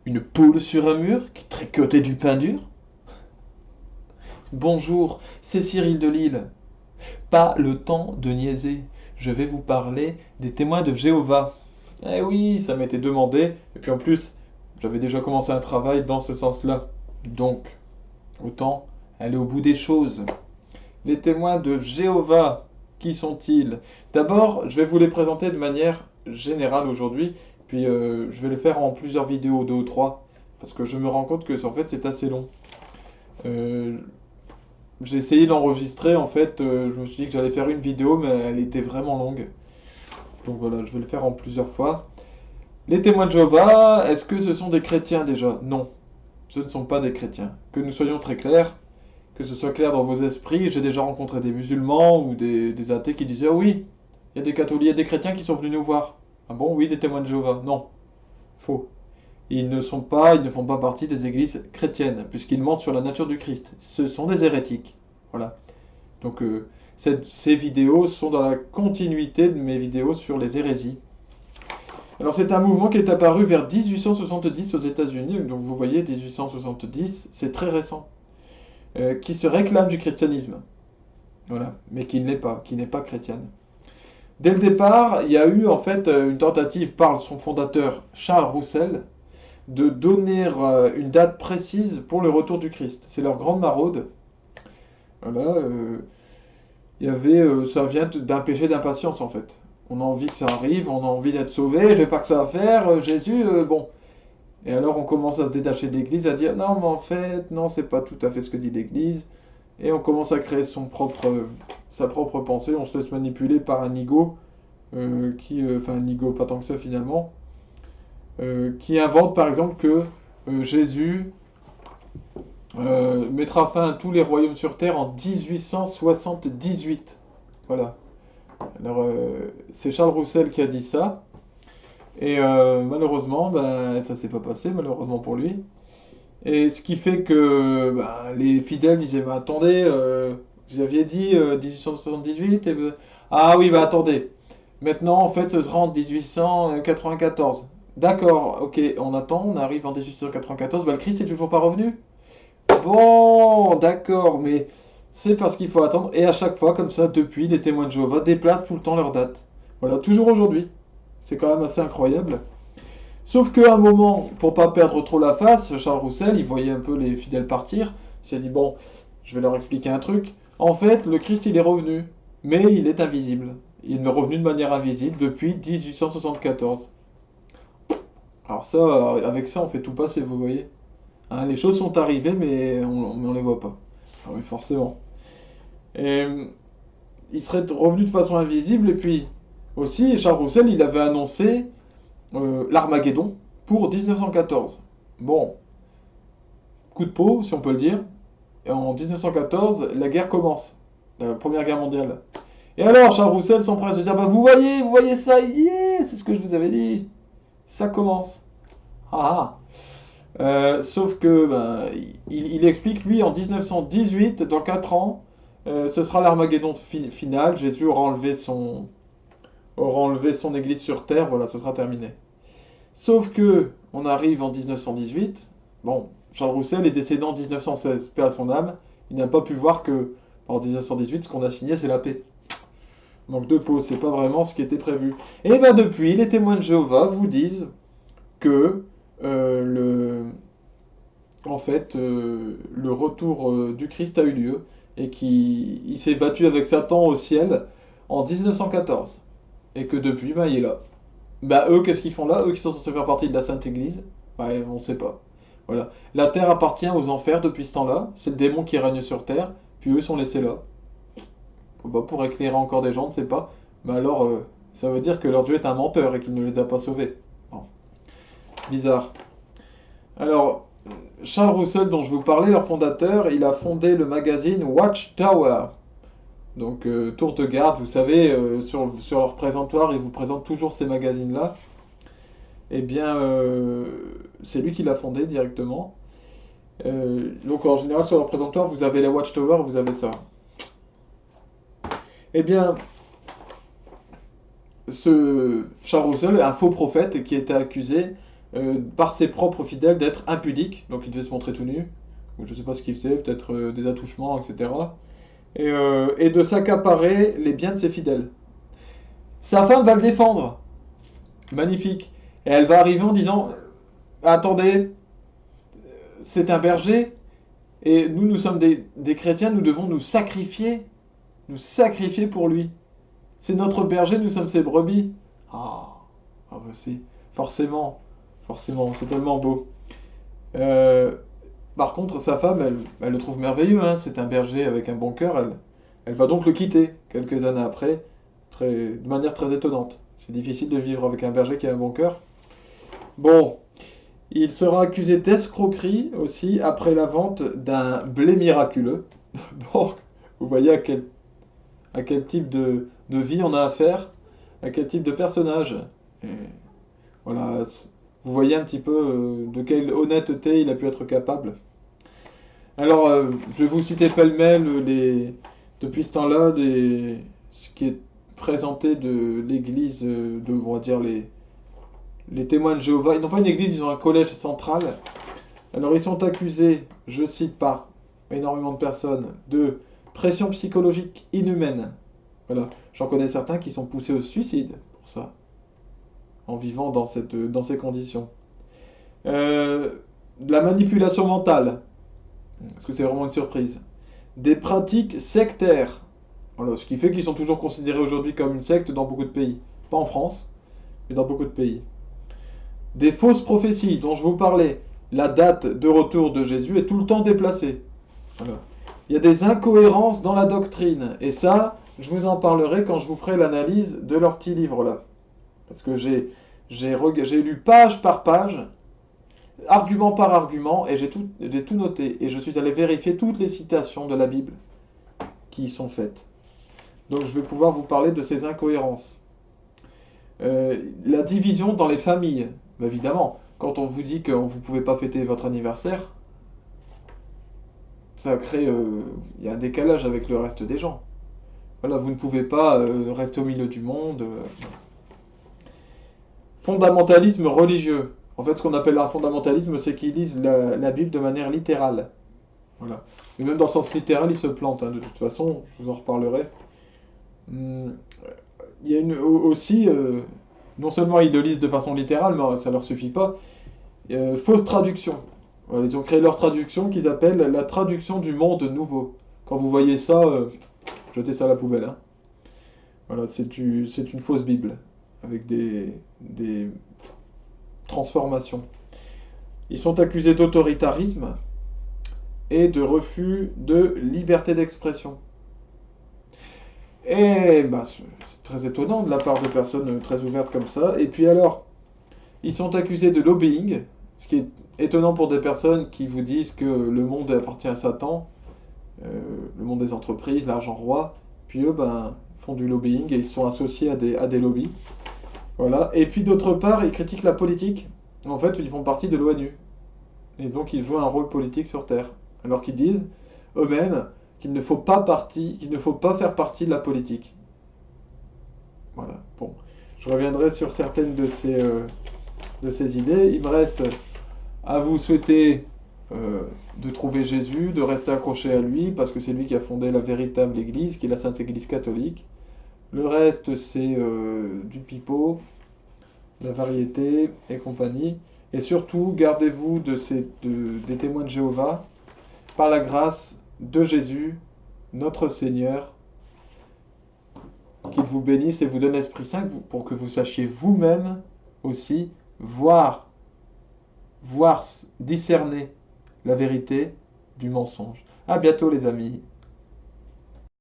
Une poule sur un mur qui tricotait du pain dur? Bonjour, c'est Cyril de Lille. Pas le temps de niaiser. Je vais vous parler des témoins de Jéhovah. Eh oui, ça m'était demandé, et puis en plus, j'avais déjà commencé un travail dans ce sens-là. Donc, autant aller au bout des choses. Les témoins de Jéhovah, qui sont-ils? D'abord, je vais vous les présenter de manière générale aujourd'hui, puis je vais les faire en plusieurs vidéos, deux ou trois, parce que je me rends compte que en fait c'est assez long. Euh, j'ai essayé d'enregistrer, en fait, je me suis dit que j'allais faire une vidéo, mais elle était vraiment longue. Donc voilà, je vais le faire en plusieurs fois. Les témoins de Jéhovah, est-ce que ce sont des chrétiens déjà? Non, ce ne sont pas des chrétiens. Que nous soyons très clairs, que ce soit clair dans vos esprits. J'ai déjà rencontré des musulmans ou des athées qui disaient: oh oui, il y a des catholiques, il y a des chrétiens qui sont venus nous voir. Ah bon, oui, des témoins de Jéhovah. Non, faux. Ils ne sont pas, ils ne font pas partie des églises chrétiennes, puisqu'ils mentent sur la nature du Christ. Ce sont des hérétiques. Voilà. Donc ces vidéos sont dans la continuité de mes vidéos sur les hérésies. Alors c'est un mouvement qui est apparu vers 1870 aux États-Unis, donc vous voyez 1870, c'est très récent, qui se réclame du christianisme, voilà, mais qui n'est pas chrétienne. Dès le départ, il y a eu en fait une tentative par son fondateur Charles Roussel de donner une date précise pour le retour du Christ. C'est leur grande maraude. Voilà, il y avait, ça vient d'un péché d'impatience en fait. On a envie que ça arrive, on a envie d'être sauvé, j'ai pas que ça à faire, Jésus, bon. Et alors on commence à se détacher de l'Église, à dire non mais en fait, non c'est pas tout à fait ce que dit l'Église. Et on commence à créer sa propre pensée, on se laisse manipuler par un ego, enfin un ego pas tant que ça finalement, qui invente par exemple que Jésus mettra fin à tous les royaumes sur terre en 1878. Voilà. Alors, c'est Charles Roussel qui a dit ça. Et malheureusement, bah, ça s'est pas passé, malheureusement pour lui. Et ce qui fait que bah, les fidèles disaient: bah, attendez, vous aviez dit 1878 ah oui, bah attendez. Maintenant, en fait, ce sera en 1894. D'accord, ok, on attend, on arrive en 1894, bah, le Christ est toujours pas revenu. Bon, d'accord, mais c'est parce qu'il faut attendre. Et à chaque fois, comme ça, depuis, les témoins de Jéhovah déplacent tout le temps leur date. Voilà, toujours aujourd'hui. C'est quand même assez incroyable. Sauf qu'à un moment, pour pas perdre trop la face, Charles Roussel, il voyait un peu les fidèles partir. Il s'est dit: bon, je vais leur expliquer un truc. En fait, le Christ, il est revenu, mais il est invisible. Il est revenu de manière invisible depuis 1874. Alors ça, avec ça, on fait tout passer, vous voyez. Hein, les choses sont arrivées, mais on les voit pas. Ah oui, forcément. Et il serait revenu de façon invisible, et puis aussi, Charles Roussel, il avait annoncé l'Armageddon pour 1914. Bon, coup de peau, si on peut le dire. Et en 1914, la guerre commence, la Première Guerre mondiale. Et alors, Charles Roussel s'empresse de dire: bah vous voyez ça, yeah, c'est ce que je vous avais dit. Ça commence. Ah ah. Sauf que ben, il explique, lui, en 1918, dans 4 ans, ce sera l'Armageddon final. Jésus aura enlevé son église sur terre, voilà, ce sera terminé. Sauf que, on arrive en 1918, bon, Charles Roussel est décédé en 1916, paix à son âme, il n'a pas pu voir que, en 1918, ce qu'on a signé, c'est la paix. Manque de peau, c'est pas vraiment ce qui était prévu. Et ben depuis, les témoins de Jéhovah vous disent que en fait, le retour du Christ a eu lieu et qu'il s'est battu avec Satan au ciel en 1914. Et que depuis, ben, il est là. Bah eux, qu'est-ce qu'ils font là? Eux qui sont censés faire partie de la Sainte Église? Bah on ne sait pas. Voilà. La terre appartient aux enfers depuis ce temps-là. C'est le démon qui règne sur terre. Puis eux sont laissés là. Bah, pour éclairer encore des gens, on ne sait pas. Mais alors, ça veut dire que leur Dieu est un menteur et qu'il ne les a pas sauvés. Bon. Bizarre. Alors, Charles Roussel, dont je vous parlais, leur fondateur, il a fondé le magazine Watchtower. Donc, tour de garde, vous savez, sur leur présentoir, ils vous présentent toujours ces magazines-là. Eh bien, c'est lui qui l'a fondé directement. Donc en général sur leur présentoir, vous avez les Watchtower, vous avez ça. Eh bien, ce Charles Russell est un faux prophète qui était accusé par ses propres fidèles d'être impudique, donc il devait se montrer tout nu, ou je ne sais pas ce qu'il faisait, peut-être des attouchements, etc. Et de s'accaparer les biens de ses fidèles. Sa femme va le défendre, magnifique, et elle va arriver en disant, attendez, c'est un berger, et nous, nous sommes des chrétiens, nous devons nous sacrifier pour lui. C'est notre berger, nous sommes ses brebis. Ah, ah bah si, forcément, forcément, c'est tellement beau. Euh, Par contre, sa femme, elle le trouve merveilleux, hein, c'est un berger avec un bon cœur, elle va donc le quitter quelques années après, de manière très étonnante. C'est difficile de vivre avec un berger qui a un bon cœur. Bon, il sera accusé d'escroquerie aussi après la vente d'un blé miraculeux. Donc, vous voyez à quel type de vie on a affaire, à quel type de personnage. Et voilà, vous voyez un petit peu de quelle honnêteté il a pu être capable. Alors, je vais vous citer pêle-mêle depuis ce temps-là, ce qui est présenté de l'église, on va dire les témoins de Jéhovah. Ils n'ont pas une église, ils ont un collège central. Alors, ils sont accusés, je cite par énormément de personnes, de pression psychologique inhumaine. Voilà, j'en connais certains qui sont poussés au suicide pour ça, en vivant dans ces conditions. De la manipulation mentale. Est-ce que c'est vraiment une surprise? Des pratiques sectaires. Voilà, ce qui fait qu'ils sont toujours considérés aujourd'hui comme une secte dans beaucoup de pays. Pas en France, mais dans beaucoup de pays. Des fausses prophéties dont je vous parlais. La date de retour de Jésus est tout le temps déplacée. Voilà. Il y a des incohérences dans la doctrine. Et ça, je vous en parlerai quand je vous ferai l'analyse de leur petit livre là. Parce que j'ai lu page par page, argument par argument, et j'ai tout noté. Et je suis allé vérifier toutes les citations de la Bible qui y sont faites. Donc je vais pouvoir vous parler de ces incohérences. La division dans les familles. Bah, évidemment, quand on vous dit que vous ne pouvez pas fêter votre anniversaire, ça crée... il y a un décalage avec le reste des gens. Voilà, vous ne pouvez pas rester au milieu du monde. Fondamentalisme religieux. En fait, ce qu'on appelle un fondamentalisme, c'est qu'ils lisent la Bible de manière littérale. Voilà. Mais même dans le sens littéral, ils se plantent, hein, de toute façon, je vous en reparlerai. Il y a aussi, non seulement ils le lisent de façon littérale, mais ça leur suffit pas, fausse traduction. Voilà, ils ont créé leur traduction qu'ils appellent la traduction du monde nouveau. Quand vous voyez ça, jetez ça à la poubelle. Hein. Voilà, c'est une fausse Bible, avec des transformations. Ils sont accusés d'autoritarisme et de refus de liberté d'expression. Et bah, c'est très étonnant de la part de personnes très ouvertes comme ça. Et puis alors, ils sont accusés de lobbying, ce qui est étonnant pour des personnes qui vous disent que le monde appartient à Satan, le monde des entreprises, l'argent roi. Puis eux, ben, font du lobbying et ils sont associés à des lobbies. Voilà. Et puis d'autre part, ils critiquent la politique. En fait, ils font partie de l'ONU. Et donc, ils jouent un rôle politique sur Terre. Alors qu'ils disent eux-mêmes qu'il ne faut pas faire partie de la politique. Voilà. Bon, je reviendrai sur certaines de ces idées. Il me reste à vous souhaiter de trouver Jésus, de rester accroché à lui, parce que c'est lui qui a fondé la véritable Église, qui est la Sainte Église catholique. Le reste, c'est du pipeau, la variété et compagnie. Et surtout, gardez-vous des témoins de Jéhovah, par la grâce de Jésus, notre Seigneur, qu'il vous bénisse et vous donne l'Esprit Saint pour que vous sachiez vous-même aussi voir, discerner la vérité du mensonge. À bientôt les amis.